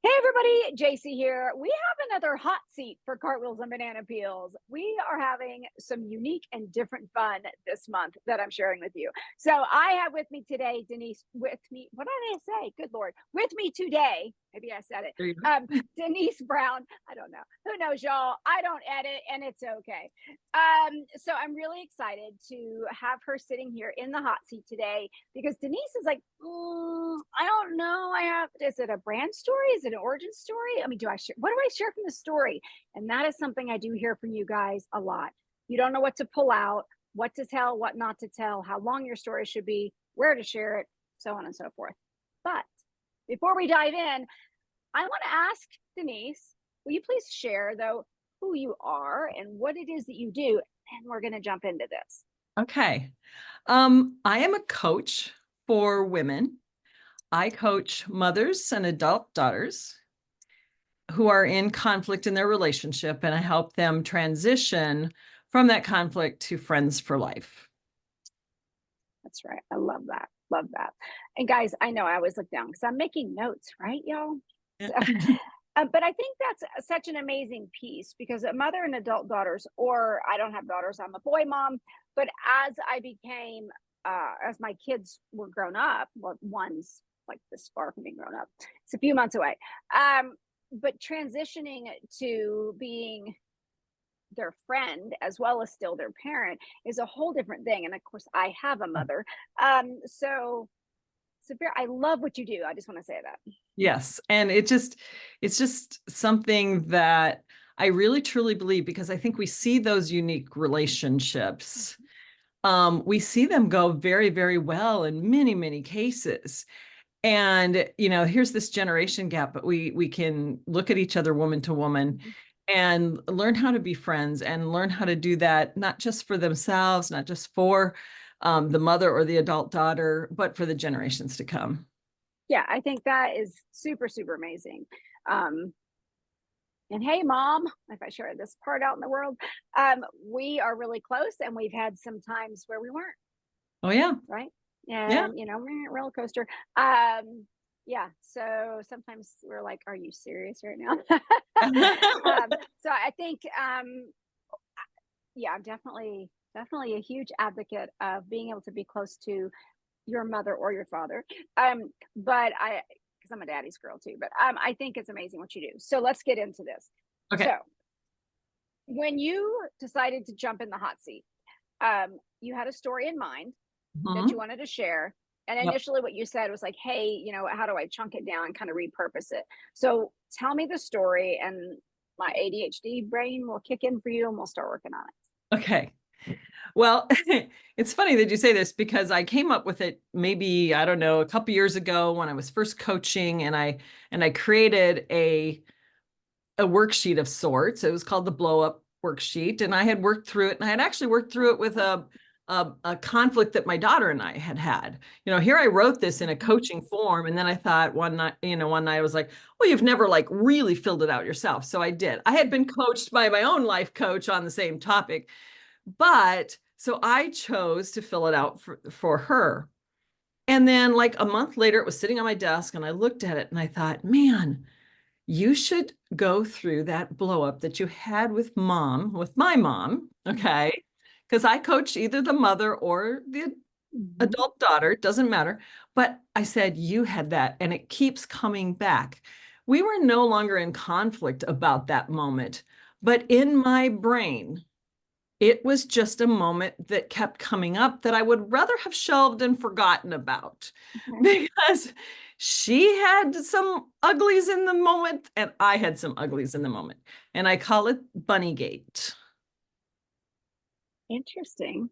Hey everybody, Jaycie here. We have another hot seat for cartwheels and banana peels. We are having some unique and different fun this month that I'm sharing with you. So I have with me today, Denise, with me, what did I say? Good Lord. With me today, maybe I said it, There you go. Denise Brown. I don't know. Who knows, y'all? I don't edit and it's okay. So I'm really excited to have her sitting here in the hot seat today because Denise is like, I don't know. Is it a brand story? Is it an origin story? I mean, what do I share from the story? And that is something I do hear from you guys a lot. You don't know what to pull out, what to tell, what not to tell, how long your story should be, where to share it, so on and so forth. But before we dive in, I want to ask Denise, will you please share though who you are and what it is that you do? And we're going to jump into this. Okay. I am a coach for women. I coach mothers and adult daughters who are in conflict in their relationship, and I help them transition from that conflict to friends for life. That's right. I love that. Love that. And guys, I know I always look down because I'm making notes, right, y'all? So, but I think that's such an amazing piece because a mother and adult daughters, or I don't have daughters, I'm a boy mom. But as my kids were grown up, well, one's like this far from being grown up, it's a few months away. But transitioning to being their friend as well as still their parent is a whole different thing. And of course, I have a mother. So Sophia, I love what you do. I just want to say that. Yes. And it's just something that I really truly believe, because I think we see those unique relationships. We see them go very, very well in many, many cases. And, here's this generation gap, but we can look at each other woman to woman and learn how to be friends and learn how to do that, not just for themselves, not just for the mother or the adult daughter, but for the generations to come. Yeah, I think that is super, super amazing. And hey, mom, if I share this part out in the world, we are really close and we've had some times where we weren't, Oh, yeah. right? Yeah. And, roller coaster. Yeah, so sometimes we're like, are you serious right now? So I think, yeah, I'm definitely a huge advocate of being able to be close to your mother or your father. But because I'm a daddy's girl too, but I think it's amazing what you do. So let's get into this. Okay. So when you decided to jump in the hot seat, you had a story in mind that you wanted to share. And Yep. initially what you said was like, hey, how do I chunk it down and kind of repurpose it? So tell me the story and my ADHD brain will kick in for you and we'll start working on it. Okay. Well, it's funny that you say this because I came up with it maybe, I don't know, a couple years ago when I was first coaching, and I created a worksheet of sorts. It was called the blow up worksheet, and I had worked through it, and I had actually worked through it with a conflict that my daughter and I had. Here I wrote this in a coaching form, and then I thought one night I was like, well, you've never like really filled it out yourself. So I did. I had been coached by my own life coach on the same topic, but so I chose to fill it out for her. And then like a month later, it was sitting on my desk, and I looked at it and I thought, man, you should go through that blow up that you had with my mom. Okay. Because I coached either the mother or the adult daughter, it doesn't matter. But I said, you had that, and it keeps coming back. We were no longer in conflict about that moment, but in my brain, it was just a moment that kept coming up that I would rather have shelved and forgotten about, because she had some uglies in the moment and I had some uglies in the moment. And I call it Bunnygate. Interesting.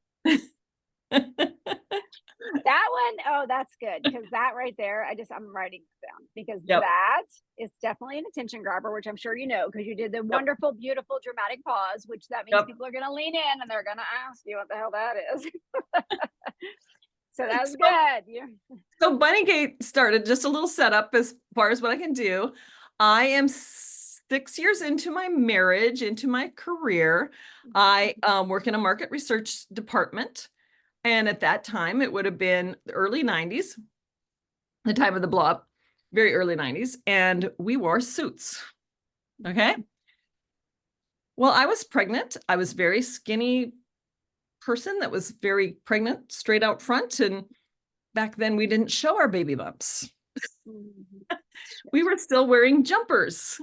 That one, oh, that's good because that right there, I'm writing it down because Yep. that is definitely an attention grabber, which I'm sure you know because you did the wonderful, beautiful, dramatic pause, which that means Yep. people are going to lean in and they're going to ask you what the hell that is. So that's good. Yeah. So Bunnygate started just a little setup as far as what I can do. I am 6 years into my marriage, into my career. I work in a market research department. And at that time, it would have been the early 90s, the time of the blow up. very early 90s, and we wore suits. Okay. Well, I was pregnant. I was very skinny person that was very pregnant, straight out front. And back then we didn't show our baby bumps. We were still wearing jumpers.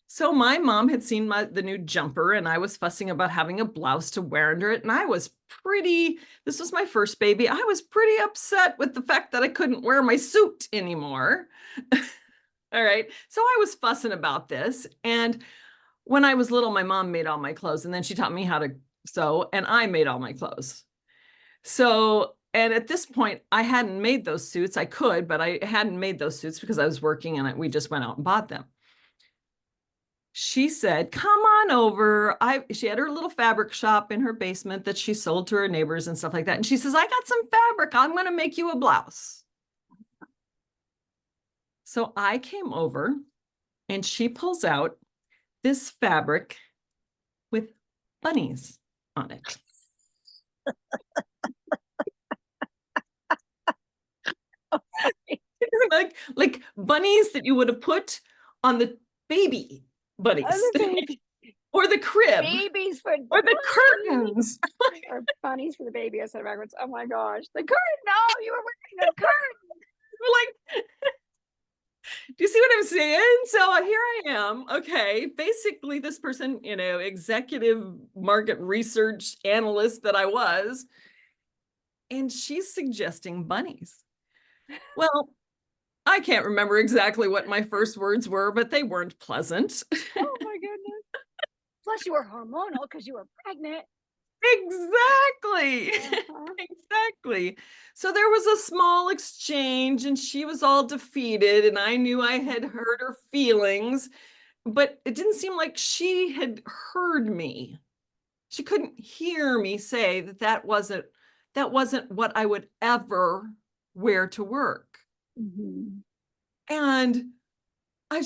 So my mom had seen the new jumper, and I was fussing about having a blouse to wear under it. And I was this was my first baby. I was pretty upset with the fact that I couldn't wear my suit anymore. All right. So I was fussing about this. And when I was little, my mom made all my clothes, and then she taught me how to sew, and I made all my clothes. So, and at this point, I hadn't made those suits. I could, but I hadn't made those suits because I was working, and we just went out and bought them. She said, come on over. She had her little fabric shop in her basement that she sold to her neighbors and stuff like that. And she says, I got some fabric. I'm going to make you a blouse. So I came over, and she pulls out this fabric with bunnies on it. like bunnies that you would have put on the baby bunnies. Or the crib. Babies for or the curtains. Or bunnies for the baby. I said backwards. Oh my gosh. The curtain. No, you were wearing a curtain. We're like, do you see what I'm saying? So here I am. Okay. Basically, this person, executive market research analyst that I was, and she's suggesting bunnies. Well, I can't remember exactly what my first words were, but they weren't pleasant. Oh my goodness. Plus you were hormonal because you were pregnant. Exactly. Exactly. So there was a small exchange, and she was all defeated, and I knew I had hurt her feelings, but it didn't seem like she had heard me. She couldn't hear me say that wasn't what I would ever wear to work. And I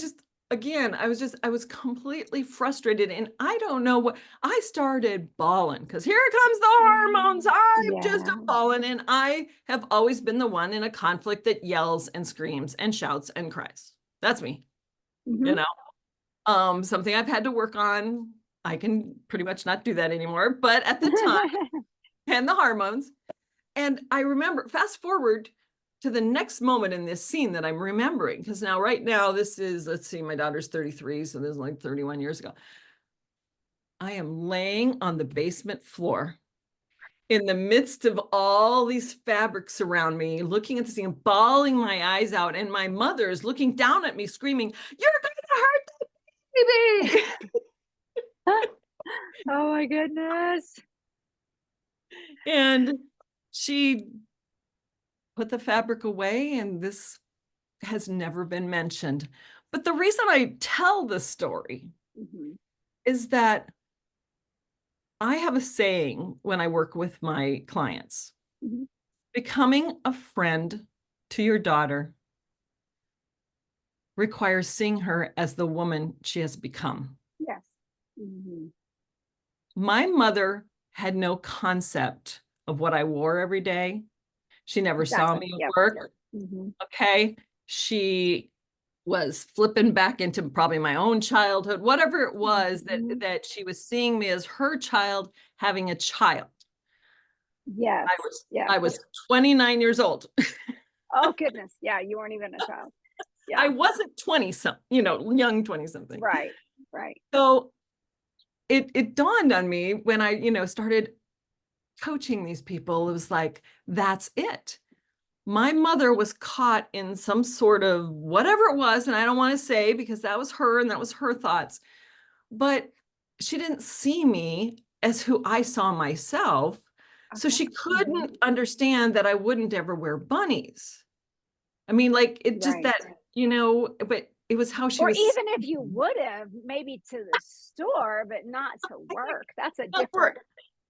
was completely frustrated, and I don't know what, I started bawling because here comes the hormones. I'm just bawling, and I have always been the one in a conflict that yells and screams and shouts and cries. That's me, something I've had to work on. I can pretty much not do that anymore, but at the time, and the hormones. And I remember, fast forward to the next moment in this scene that I'm remembering, because right now this is, let's see, my daughter's 33, so this is like 31 years ago. I am laying on the basement floor in the midst of all these fabrics around me, looking at the scene, bawling my eyes out, and my mother is looking down at me, screaming, "You're gonna hurt the baby!" Oh my goodness. And she put the fabric away, and this has never been mentioned. But the reason I tell this story is that I have a saying when I work with my clients. Becoming a friend to your daughter requires seeing her as the woman she has become. Yes. My mother had no concept of what I wore every day. She never saw me at work. Okay. She was flipping back into probably my own childhood, whatever it was that she was seeing me as her child having a child. Yes. I was 29 years old. Oh goodness. Yeah. You weren't even a child. Yeah. I wasn't 20 something, young 20 something. Right. So it dawned on me when I, started coaching these people. It was like, that's it. My mother was caught in some sort of whatever it was, and I don't want to say because that was her and that was her thoughts, but she didn't see me as who I saw myself. So she couldn't understand that I wouldn't ever wear bunnies. I mean, like it just that, but it was how she was. Or even if you would have, maybe to the store, but not to work. That's a different.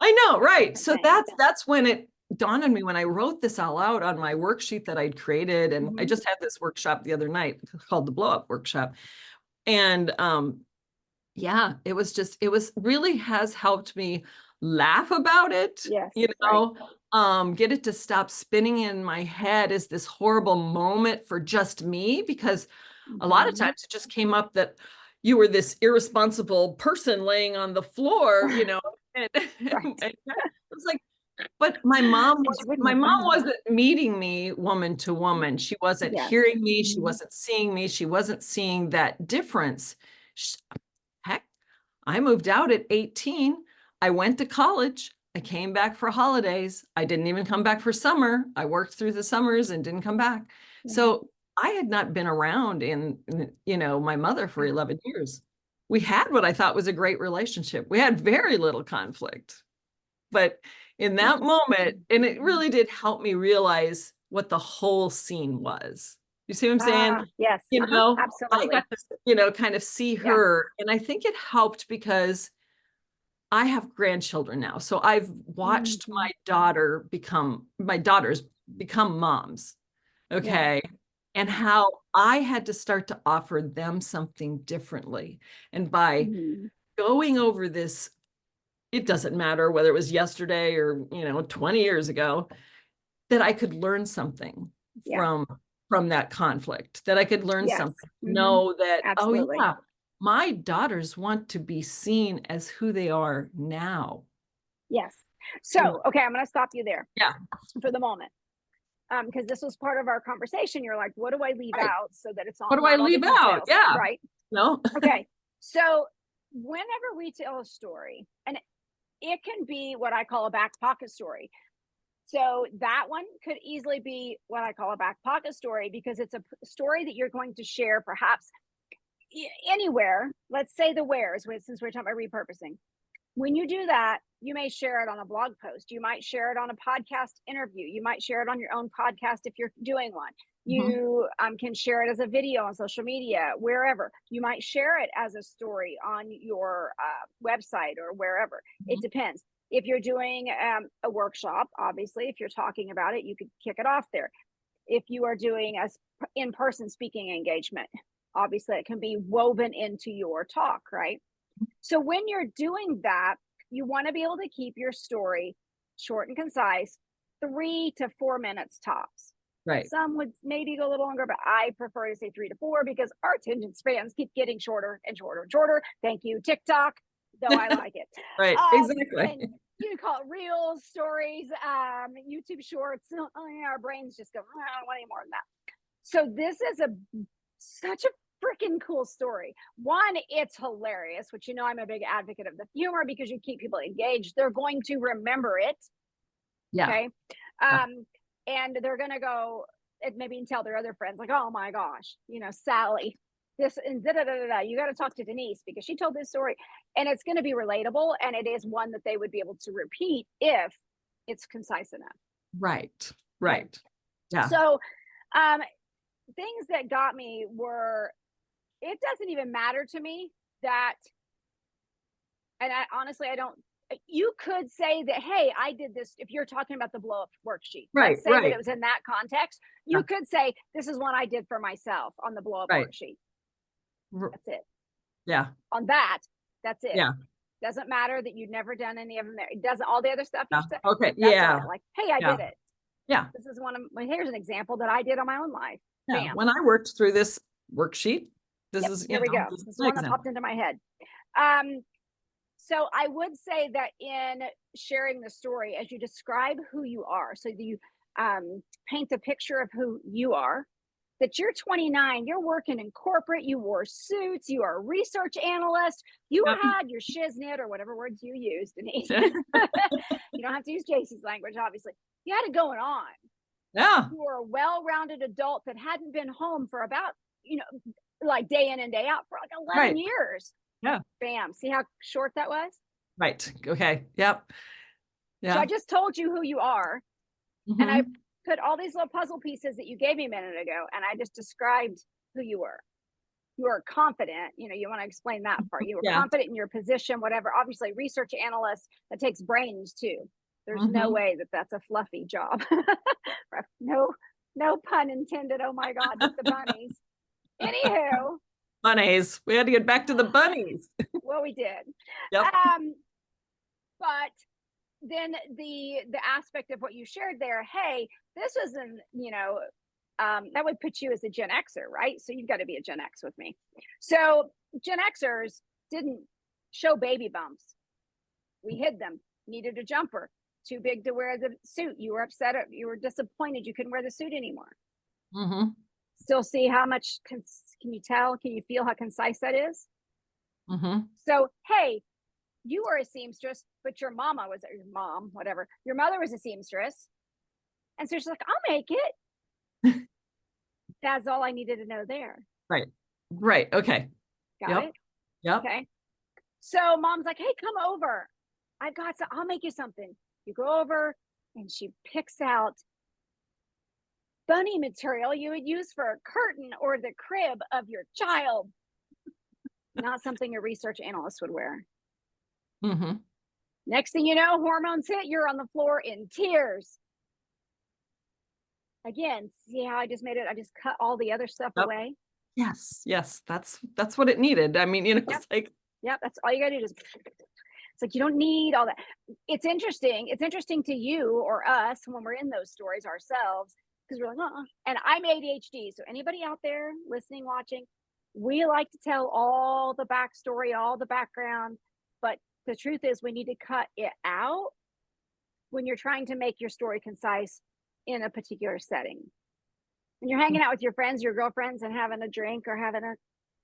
I know, right? So that's when it dawned on me, when I wrote this all out on my worksheet that I'd created. And I just had this workshop the other night called the Blow Up Workshop. And it really has helped me laugh about it, get it to stop spinning in my head as this horrible moment for just me, because a lot of times it just came up that you were this irresponsible person laying on the floor, and, Right. and it was like, but my mom And was she wouldn't my make mom fun of you. wasn't meeting me woman to woman. She wasn't Yes. hearing me. She Mhm. wasn't seeing me. She wasn't seeing that difference. Heck, I moved out at 18. I went to college. I came back for holidays. I didn't even come back for summer. I worked through the summers and didn't come back. Yeah. So I had not been around my mother for 11 years. We had what I thought was a great relationship. We had very little conflict. But in that moment, and it really did help me realize what the whole scene was. You see what I'm saying? Yes. I Absolutely. got to, kind of see Yeah. her. And I think it helped because I have grandchildren now. So I've watched Mhm. my daughters become moms. Yeah. Okay. And how I had to start to offer them something differently. And by Mhm. going over this, it doesn't matter whether it was yesterday or 20 years ago, that I could learn something Yeah. from that conflict, that I could learn Yes. something, Mhm. know that, oh Absolutely. yeah, my daughters want to be seen as who they are now. Yes. And So, okay, I'm going to stop you there yeah, for the moment. Because this was part of our conversation. You're like, what do I leave right. out so that it's What not, do I not all the leave out? details? Yeah. Right. No. Okay. So, whenever we tell a story, and it can be what I call a back pocket story. So, that one could easily be what I call a back pocket story because it's a story that you're going to share perhaps anywhere. Let's say the wheres, since we're talking about repurposing. When you do that, you may share it on a blog post. You might share it on a podcast interview. You might share it on your own podcast if you're doing one. Mhm. You can share it as a video on social media, wherever. You might share it as a story on your website or wherever. It Mhm. depends. If you're doing a workshop, obviously, if you're talking about it, you could kick it off there. If you are doing a in-person speaking engagement, obviously it can be woven into your talk, right? So when you're doing that, you want to be able to keep your story short and concise, 3 to 4 minutes tops. Right. Some would maybe go a little longer, but I prefer to say 3 to 4 because our attention spans keep getting shorter and shorter and shorter. Thank you, TikTok, though I like it. Right. Exactly. And you call it reels, stories, YouTube shorts. Oh, yeah, our brains just go, I don't want any more than that. So this is such a freaking cool story. One, it's hilarious, which I'm a big advocate of the humor because you keep people engaged. They're going to remember it. Yeah. Okay. Yeah. And they're gonna go and maybe tell their other friends, like, oh my gosh, Sally, this and da da da da. You got to talk to Denise because she told this story. And it's gonna be relatable, and it is one that they would be able to repeat if it's concise enough. Right. Okay. Right. Yeah. So things that got me were, it doesn't even matter to me that, and I honestly, I don't, you could say that, hey, I did this. If you're talking about the blow up worksheet, Right. let's say that Right. it was in that context, Yeah. you could say, this is one I did for myself on the blow up Right. worksheet. R- That's it. Yeah. On that, that's it. Yeah. Doesn't matter that you've never done any of them there. It doesn't, all the other stuff you Yeah. said, Okay. that's Yeah. it. Like, hey, I Yeah. did it. Yeah. This is here's an example that I did on my own life. Yeah. Bam. When I worked through this worksheet, this Yep. is, Here we go. this This is is an one that popped example. into my head. So I would say that in sharing the story, as you describe who you are, so you paint a picture of who you are, that you're 29, you're working in corporate, you wore suits, you are a research analyst, you Yep. had your shiznit or whatever words you used, Denise. You don't have to use Jaycie's language, obviously. You had it going on. Yeah. You were a well-rounded adult that hadn't been home for about, like day in and day out for like 11 Right. years. Yeah. Bam. See how short that was? Right. Okay. Yep. So I Yeah. just told you who you are, and I Hmm. put all these little puzzle pieces that you gave me a minute ago, and I just described who you were. You were confident. You want to explain that part. You were Yeah. confident in your position, whatever. Obviously, research analyst, that takes brains too. There's no Hmm. way that that's a fluffy job. No, no pun intended. Oh my God, with the bunnies. Anywho, Bunnies. We had to get back to the bunnies. well, we did. Yep. But then the aspect of what you shared there, hey, this wasn't, that would put you as a Gen Xer, right? So you've got to be a Gen X with me. So Gen Xers didn't show baby bumps. We hid them. Needed a jumper. Too big to wear the suit. You were upset. You were disappointed you couldn't wear the suit anymore. Mm-hmm. Still see how much, can you tell? Can you feel how concise that is? Mm-hmm. So, hey, you were a seamstress, but your mom, whatever. Your mother was a seamstress. And so she's like, I'll make it. That's all I needed to know there. Right. Right. Okay. Got it? Yep. Okay. So mom's like, hey, come over. I'll make you something. You go over and she picks out bunny material you would use for a curtain or the crib of your child. Not something a research analyst would wear. Mm-hmm. Next thing you know, hormones hit, you're on the floor in tears. Again, see how I just made it? I just cut all the other stuff away. Yes. Yes. That's what it needed. I mean, it's like, that's all you gotta do. It's like, you don't need all that. It's interesting. It's interesting to you or us when we're in those stories ourselves, because we're like, and I'm ADHD. So anybody out there listening, watching, we like to tell all the backstory, all the background, but the truth is we need to cut it out when you're trying to make your story concise in a particular setting. When you're hanging out with your friends, your girlfriends, and having a drink or having a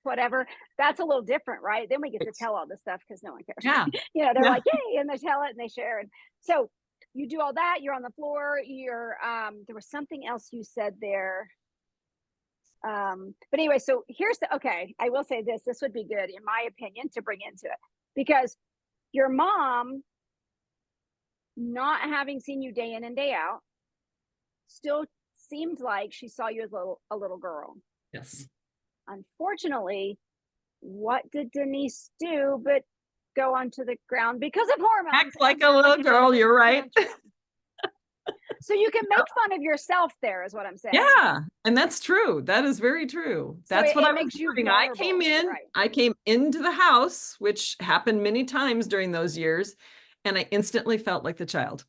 whatever, that's a little different, right? Then we get to tell all this stuff because no one cares. Yeah. They're like, hey, and they tell it and they share. And so you do all that, you're on the floor, there was something else you said there. But anyway, so I will say this would be good, in my opinion, to bring into it, because your mom, not having seen you day in and day out, still seemed like she saw you as a little girl. Yes. Unfortunately, what did Denise do but go onto the ground because of hormones? Act like a little girl, you're right. So you can make fun of yourself there, is what I'm saying. Yeah, and that's true. That is very true. That's what I was doing. I came into the house, which happened many times during those years, and I instantly felt like the child.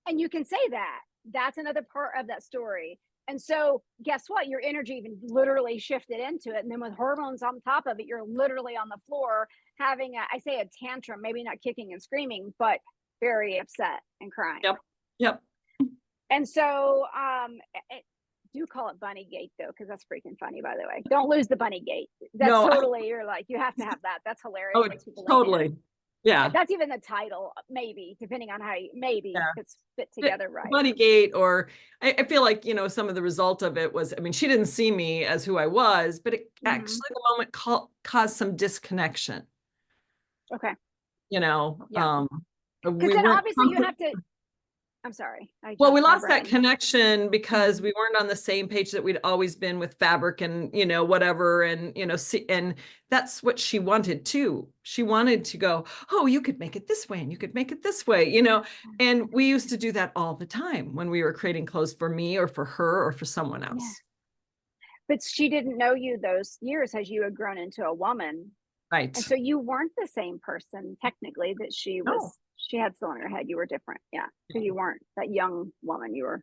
And you can say that. That's another part of that story. And so guess what? Your energy even literally shifted into it. And then with hormones on top of it, you're literally on the floor having a tantrum, maybe not kicking and screaming, but very upset and crying. Yep. And so do call it bunny gate though, because that's freaking funny, by the way. Don't lose the bunny gate. That's totally, you're like, you have to have that. That's hilarious. Oh, totally. Yeah. That's even the title, maybe, depending on how it's fit together right. Bunny gate, or I feel like, some of the result of it was, I mean, she didn't see me as who I was, but it actually, the moment caused some disconnection. Okay. Because then obviously you have to, I'm sorry. Well, we lost that connection because we weren't on the same page that we'd always been with fabric and, whatever. And, and that's what she wanted too. She wanted to go, oh, you could make it this way and you could make it this way, and we used to do that all the time when we were creating clothes for me or for her or for someone else. Yeah. But she didn't know you those years as you had grown into a woman. Right. And so you weren't the same person technically that she was. No. She had still in her head. You were different. Yeah. Because you weren't that young woman. You're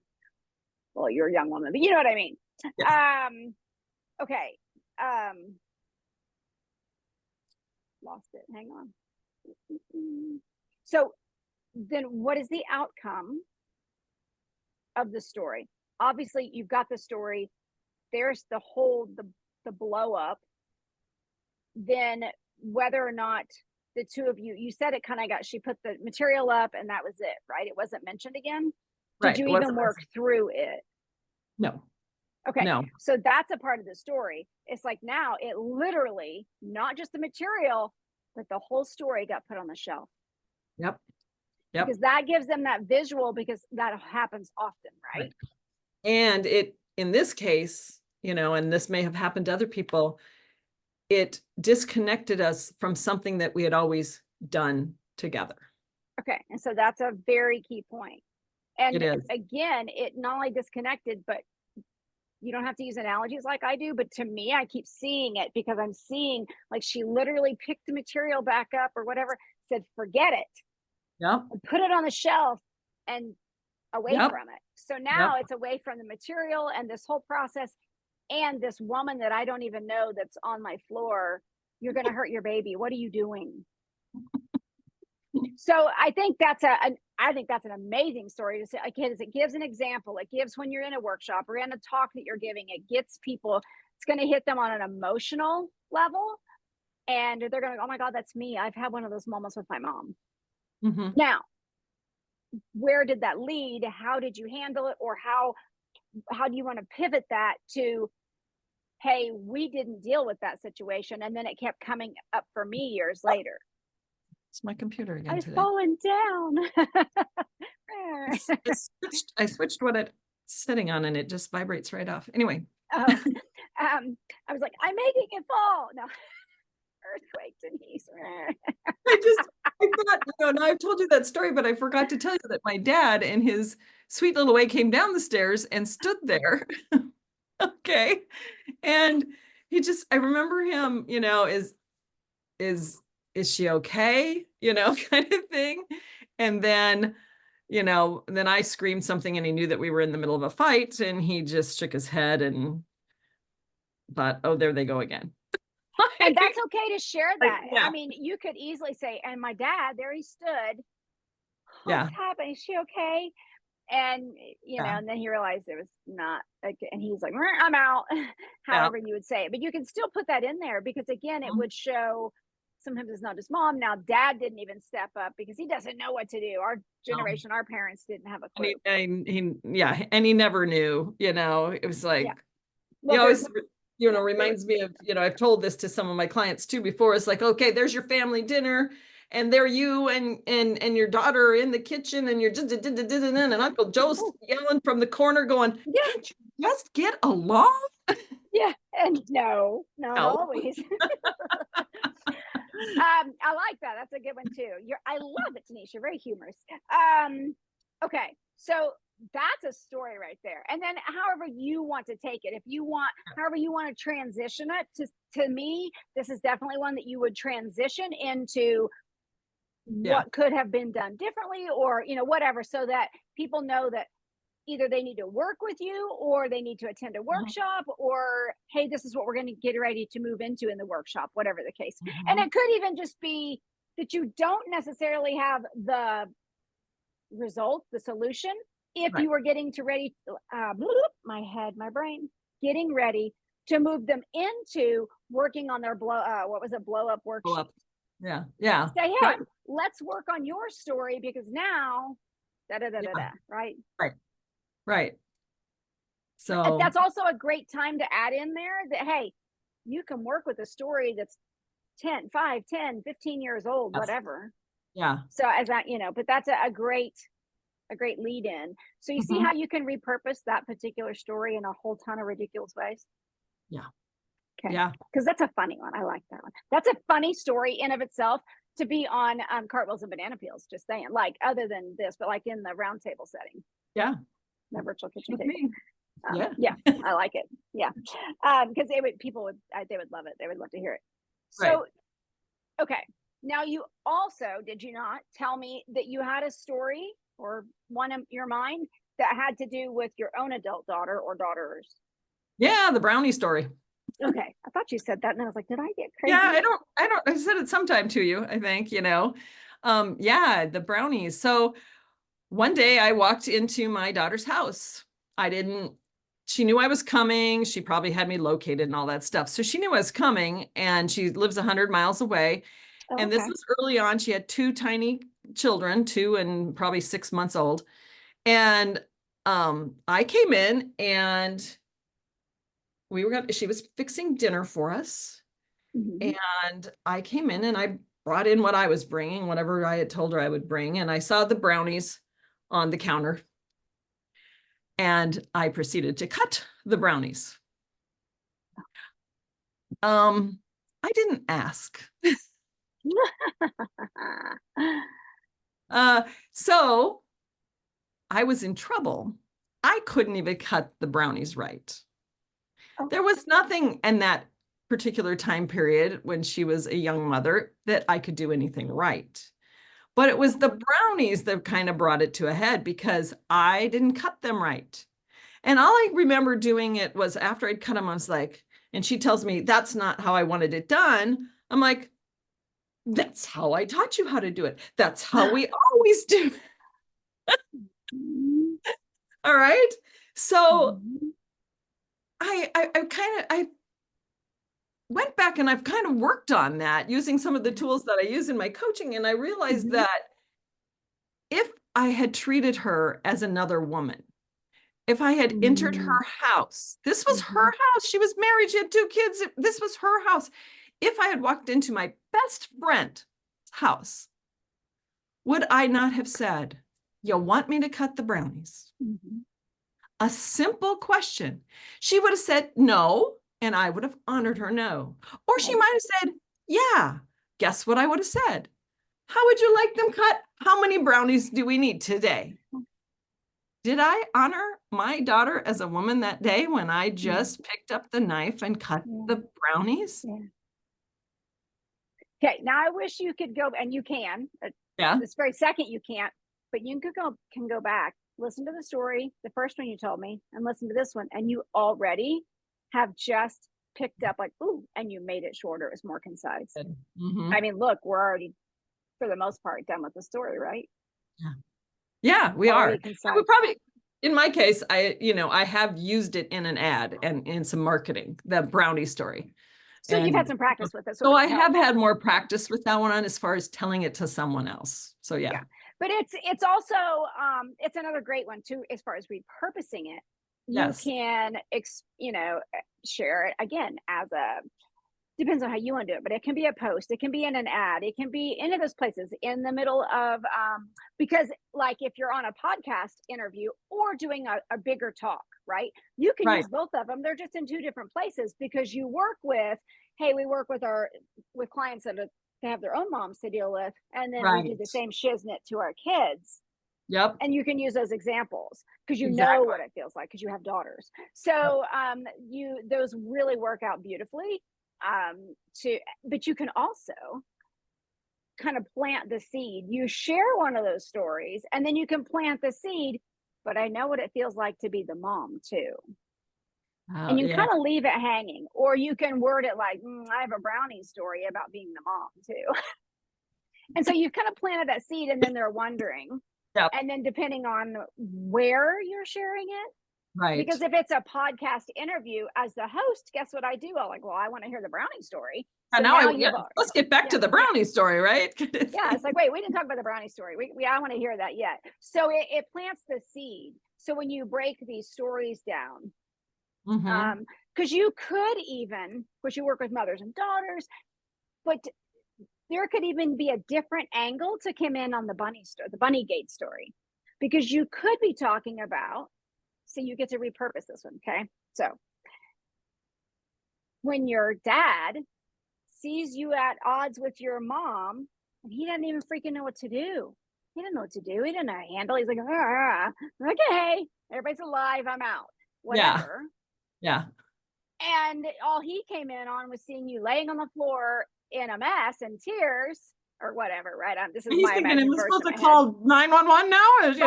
a young woman, but you know what I mean? Yes. Okay. Lost it. Hang on. So then what is the outcome of the story? Obviously you've got the story. There's the blow up. Then whether or not the two of you said it kind of she put the material up and that was it, right? It wasn't mentioned again. Did you even work through it? No. Okay. No. So that's a part of the story. It's like now it literally, not just the material, but the whole story got put on the shelf. Yep. Because that gives them that visual, because that happens often, right? And in this case, and this may have happened to other people, it disconnected us from something that we had always done together. Okay. And so that's a very key point. And it is. Again, it not only disconnected, but you don't have to use analogies like I do, but to me, I keep seeing it because I'm seeing like she literally picked the material back up or whatever, said, forget it. Yep. and put it on the shelf and away Yep. from it. So Yep. now it's away from the material and this whole process and this woman that I don't even know that's on my floor. You're going to hurt your baby. What are you doing? So I think I think that's an amazing story to say. Kids, it gives an example. It gives when you're in a workshop or in a talk that you're giving. It gets people. It's going to hit them on an emotional level, and they're going to, oh my God, that's me. I've had one of those moments with my mom. Mm-hmm. Now, where did that lead? How did you handle it, or how do you want to pivot that to, hey, we didn't deal with that situation, and then it kept coming up for me years later. It's my computer again I've today. fallen down. I switched what it's sitting on and it just vibrates right off. Anyway. Oh, I was like, I'm making it fall. No, earthquake, Denise. I thought, and I've told you that story, but I forgot to tell you that my dad in his sweet little way came down the stairs and stood there. Okay. And I remember him, is she okay? Kind of thing. And then, then I screamed something and he knew that we were in the middle of a fight and he just shook his head and thought, oh, there they go again. And that's okay to share that. Yeah. I mean, you could easily say, and my dad, there he stood. Yeah. What's happening? Is she okay? And, Yeah. and then he realized it was not, and he's like, I'm out, however you would say it. But you can still put that in there because, again, it would show sometimes it's not just mom. Now, dad didn't even step up because he doesn't know what to do. Our generation, our parents didn't have a clue. And he never knew, it was like, Yeah. Well, always, reminds me of, I've told this to some of my clients too before. It's like, okay, there's your family dinner. And there you and your daughter are in the kitchen and you're just and Uncle Joe's yelling from the corner going, can't you just get along? Yeah. And no, not always. I like that. That's a good one too. I love it, Denise. You're very humorous. Okay. So that's a story right there. And then however you want to take it, however you want to transition it to me, this is definitely one that you would transition into what could have been done differently or, whatever, so that people know that either they need to work with you or they need to attend a workshop or, hey, this is what we're going to get ready to move into in the workshop, whatever the case. And it could even just be that you don't necessarily have the result, the solution, if you were getting to ready, my brain, getting ready to move them into working on their blow up worksheet. Yeah. Yeah. Say, hey, let's work on your story because now, right? Right. So that's also a great time to add in there that, hey, you can work with a story that's 10, 5, 10, 15 years old, whatever. Yeah. So as that, but that's a great lead in. So you see how you can repurpose that particular story in a whole ton of ridiculous ways. Yeah. Okay. Yeah. Because that's a funny one. I like that one. That's a funny story in of itself to be on cartwheels and banana peels, just saying, like other than this, but like in the round table setting. Yeah. The virtual kitchen table. Yeah. I like it. Yeah. Because they would love it. They would love to hear it. So, okay. Now you also, did you not tell me that you had a story or one in your mind that had to do with your own adult daughter or daughters? Yeah. The brownie story. Okay. I thought you said that and I was like, did I get crazy? Yeah, I said it sometime to you, I think, the brownies. So one day I walked into my daughter's house. She knew I was coming. She probably had me located and all that stuff. So she knew I was coming and she lives 100 miles away. And this was early on. She had two tiny children, 2 and probably 6 months old. And I came in and she was fixing dinner for us. And I came in and I brought in what I was bringing, whatever I had told her I would bring. And I saw the brownies on the counter. And I proceeded to cut the brownies. I didn't ask. So I was in trouble. I couldn't even cut the brownies right. There was nothing in that particular time period when she was a young mother that I could do anything right. But it was the brownies that kind of brought it to a head because I didn't cut them right. And all I remember doing it was after I'd cut them, I was like, and she tells me that's not how I wanted it done. I'm like, that's how I taught you how to do it. That's how we always do. All right. So I went back and I've kind of worked on that using some of the tools that I use in my coaching. And I realized that if I had treated her as another woman, if I had entered her house, this was her house. She was married. She had 2 kids. This was her house. If I had walked into my best friend's house, would I not have said, you want me to cut the brownies? A simple question. She would have said no, and I would have honored her no. Or she might have said, yeah. Guess what I would have said? How would you like them cut? How many brownies do we need today? Did I honor my daughter as a woman that day when I just picked up the knife and cut the brownies? Okay, now I wish you could go, and you can. This very second you can't, but you can go back, listen to the story, the first one you told me, and listen to this one, and you already have just picked up like, ooh, and you made it shorter. It's more concise. I mean, look, we're already, for the most part, done with the story, right? Yeah, we are. Concise. We probably, in my case, I have used it in an ad and in some marketing, the brownie story. So you've had some practice with it. So I have had more practice with that one on as far as telling it to someone else. So yeah. But it's also it's another great one too as far as repurposing it. You can share it again as depends on how you want to do it, but it can be a post, it can be in an ad, it can be any of those places in the middle of because like if you're on a podcast interview or doing a bigger talk, right? You can use both of them. They're just in 2 different places because you work with, we work with clients that they have their own moms to deal with, and then we do the same shiznit to our kids. Yep. And you can use those examples because you know what it feels like because you have daughters. So those really work out beautifully. But you can also kind of plant the seed. You share one of those stories and then you can plant the seed, but I know what it feels like to be the mom too. And you kind of leave it hanging, or you can word it like, I have a brownie story about being the mom too. And so you've kind of planted that seed and then they're wondering. And then depending on where you're sharing it, because if it's a podcast interview as the host, guess what I do? I'm like, well, I want to hear the brownie story. So let's get back to the brownie story, right? It's like, wait, we didn't talk about the brownie story. I want to hear that yet. So it plants the seed. So when you break these stories down, because you could even, of course, you work with mothers and daughters, but there could even be a different angle to come in on the bunny gate story, because you could be talking about, so you get to repurpose this one. Okay. So when your dad sees you at odds with your mom and he doesn't even freaking know what to do. He didn't know what to do. He didn't know how to handle it. He's like, okay, everybody's alive. I'm out. Whatever. Yeah. And all he came in on was seeing you laying on the floor in a mess and tears or whatever, right? This is He's my thinking, am I supposed to head. call 911 now?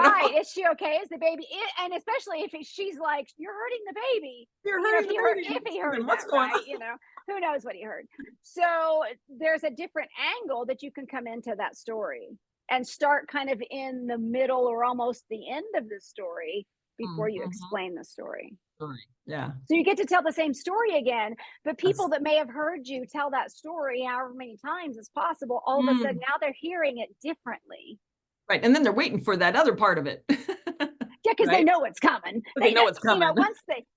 Right. Is she okay? Is the baby? And especially if she's like, you're hurting the baby. You're hurting the baby. If he heard what's that, going right? on? Who knows what he heard. So there's a different angle that you can come into that story and start kind of in the middle or almost the end of the story before you explain the story. Yeah. So you get to tell the same story again, but people that may have heard you tell that story however many times as possible, all of a sudden now they're hearing it differently. Right. And then they're waiting for that other part of it. Yeah, because they know what's coming. They know what's coming.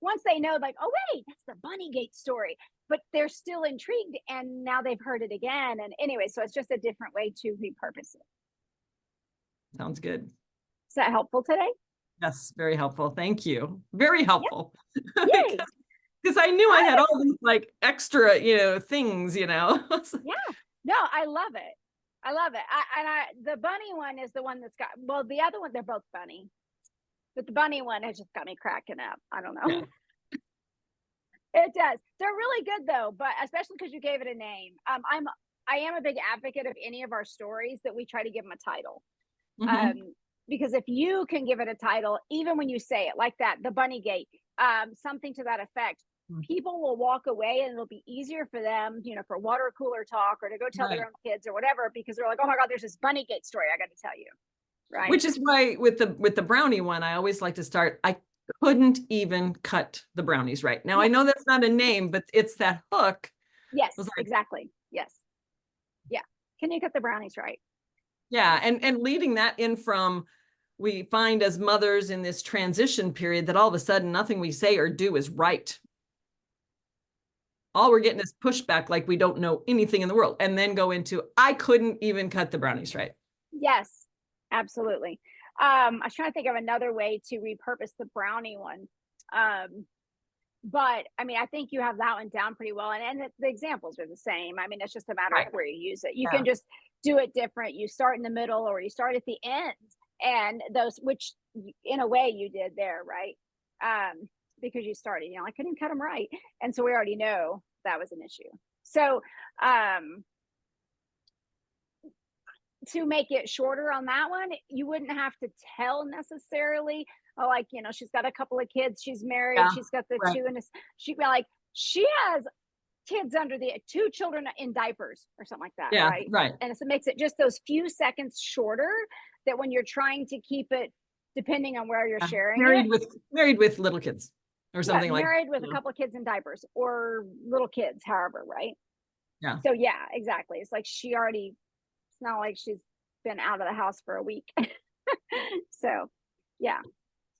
Once they know, like, oh wait, that's the bunny gate story, but they're still intrigued, and now they've heard it again. And anyway, so it's just a different way to repurpose it. Sounds good. Is that helpful today? Yes, very helpful. Thank you. Very helpful. Yay. Because I knew I had all these like extra, things, Yeah. No, I love it. I love it. The bunny one is the one that's got, well, the other one, they're both funny, but the bunny one has just got me cracking up. I don't know. Yeah. It does. They're really good though, but especially because you gave it a name. I am a big advocate of any of our stories that we try to give them a title. Mhm. Because if you can give it a title, even when you say it like that, the bunny gate, something to that effect, Mm. people will walk away and it'll be easier for them, for water cooler talk or to go tell their Right. own kids or whatever, because they're like, oh my God, there's this bunny gate story I got to tell you. Right. Which is why with the brownie one, I always like to start. I couldn't even cut the brownies right. Now I Yes. know that's not a name, but it's that hook. Yes, I was like, exactly. Yes. Yeah. Can you cut the brownies right? yeah, and leading that in from, we find as mothers in this transition period that all of a sudden nothing we say or do is right. All we're getting is pushback, like we don't know anything in the world, and then go into, I couldn't even cut the brownies right. Yes, absolutely. I was trying to think of another way to repurpose the brownie one. But I mean, I think you have that one down pretty well. And the examples are the same. I mean, it's just a matter of Right. where you use it. You Yeah. can just do it different. You start in the middle or you start at the end. And those, which in a way you did there, right? Because you started, I couldn't cut them right. And so we already know that was an issue. So, to make it shorter on that one, you wouldn't have to tell necessarily, oh, like, she's got a couple of kids, she's married, Yeah. she's got the Right. two, and she'd be like, she has kids under the two children in diapers or something like that, Yeah. right? Right. And so it makes it just those few seconds shorter, that when you're trying to keep it, depending on where you're Yeah. sharing it, Married with little kids or yeah, something like married with that. a couple of kids in diapers or little kids, however, right? Yeah. So yeah, exactly. It's like it's not like she's been out of the house for a week. So yeah.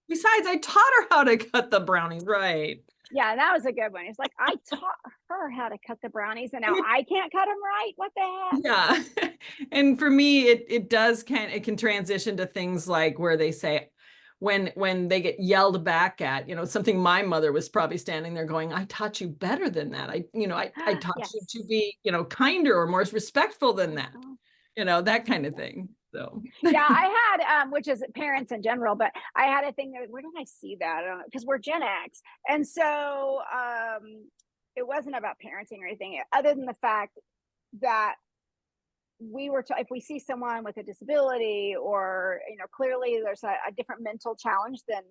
Besides, I taught her how to cut the brownies right. Yeah, that was a good one. It's like, I taught her how to cut the brownies and now I can't cut them right. What the heck? Yeah. And for me, it can transition to things like where they say, when they get yelled back at, something my mother was probably standing there going, I taught you better than that. I taught you Yes. to be, kinder or more respectful than that, that kind of thing. So Yeah, I had which is parents in general, but I had a thing that, where did I see that? I don't know, because we're Gen X. And so it wasn't about parenting or anything other than the fact that we were if we see someone with a disability or clearly there's a different mental challenge than,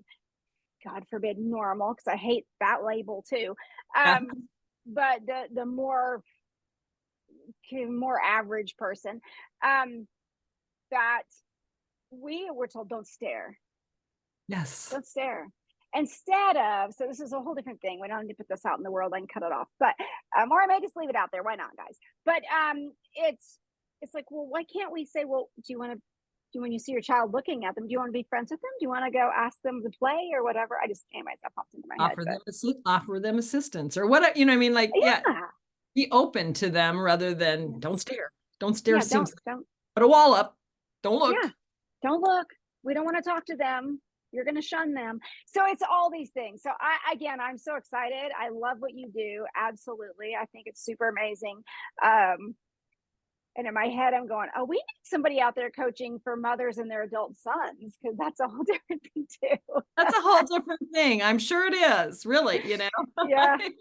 God forbid, normal, because I hate that label too. yeah. But the more average person, that we were told, don't stare, Yes. don't stare. Instead of, so this is a whole different thing. We don't need to put this out in the world. I can cut it off, but or I may just leave it out there. Why not, guys? But it's like, well, why can't we say, well, when you see your child looking at them, do you want to be friends with them? Do you want to go ask them to play or whatever? I just, anyways, that popped into my head. Offer them assistance or what, what I mean? Like, yeah, Yeah, be open to them rather than yes. don't stare. Don't stare Yeah, seems don't. put a wall up. Don't Yeah, look. don't look. We don't want to talk to them. You're going to shun them. So it's all these things. So I'm so excited. I love what you do. Absolutely. I think it's super amazing. And in my head, I'm going, oh, we need somebody out there coaching for mothers and their adult sons, because that's a whole different thing too. That's a whole different thing. I'm sure it is, really, Yeah.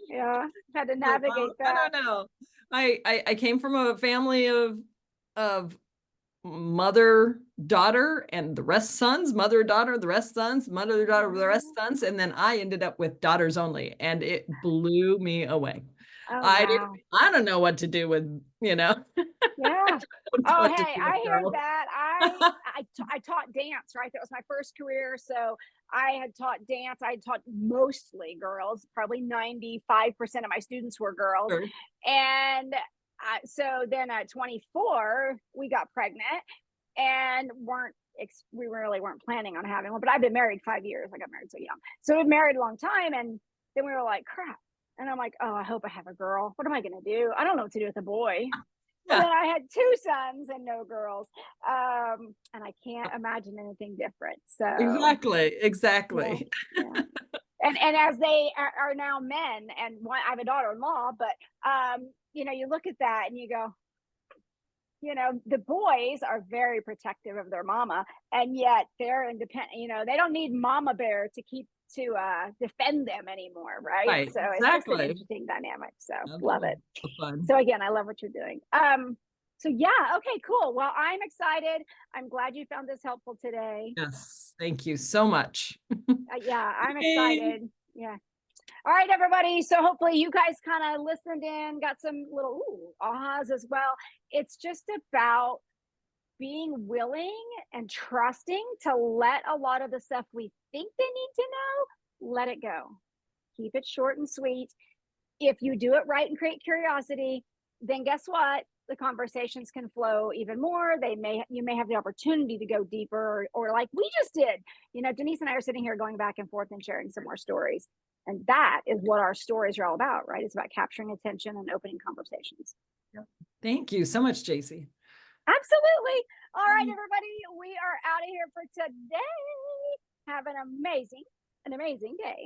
Yeah. Had to Like, navigate I that. don't know. I came from a family of mother, daughter, and the rest sons, mother, daughter, the rest sons, mother, daughter, the rest sons. And then I ended up with daughters only, and it blew me away. Oh, wow. I don't know what to do with, Yeah. don't know Oh, what to hey, do I with hear girls. that. I taught dance, right? That was my first career. So I had taught dance. I had taught mostly girls. Probably 95% of my students were girls. Sure. And so then at 24, we got pregnant and we really weren't planning on having one. But I've been married 5 years. I got married so young. So we've been married a long time. And then we were like, crap. And I'm like, oh, I hope I have a girl. What am I going to do? I don't know what to do with a boy. And Yeah, then I had 2 sons and no girls. And I can't imagine anything different. So exactly. yeah. And as they are now men, and I have a daughter-in-law, but you look at that and you go, the boys are very protective of their mama, and yet they're independent. They don't need mama bear to defend them anymore, right? Right, So it's just an exactly. interesting dynamic. So That's love it. so fun. So again, I love what you're doing. So yeah, okay, cool. Well, I'm excited. I'm glad you found this helpful today. Yes. Thank you so much. Yeah, I'm Yay. excited. Yeah. All right, everybody. So hopefully you guys kind of listened in, got some little ahas as well. It's just about being willing and trusting to let a lot of the stuff we think they need to know, let it go. Keep it short and sweet. If you do it right and create curiosity, then guess what? The conversations can flow even more. You may have the opportunity to go deeper, or like we just did. Denise and I are sitting here going back and forth and sharing some more stories. And that is what our stories are all about, right? It's about capturing attention and opening conversations. Yep. Thank you so much, Jaycie. Absolutely. All right, everybody, we are out of here for today. Have an amazing day.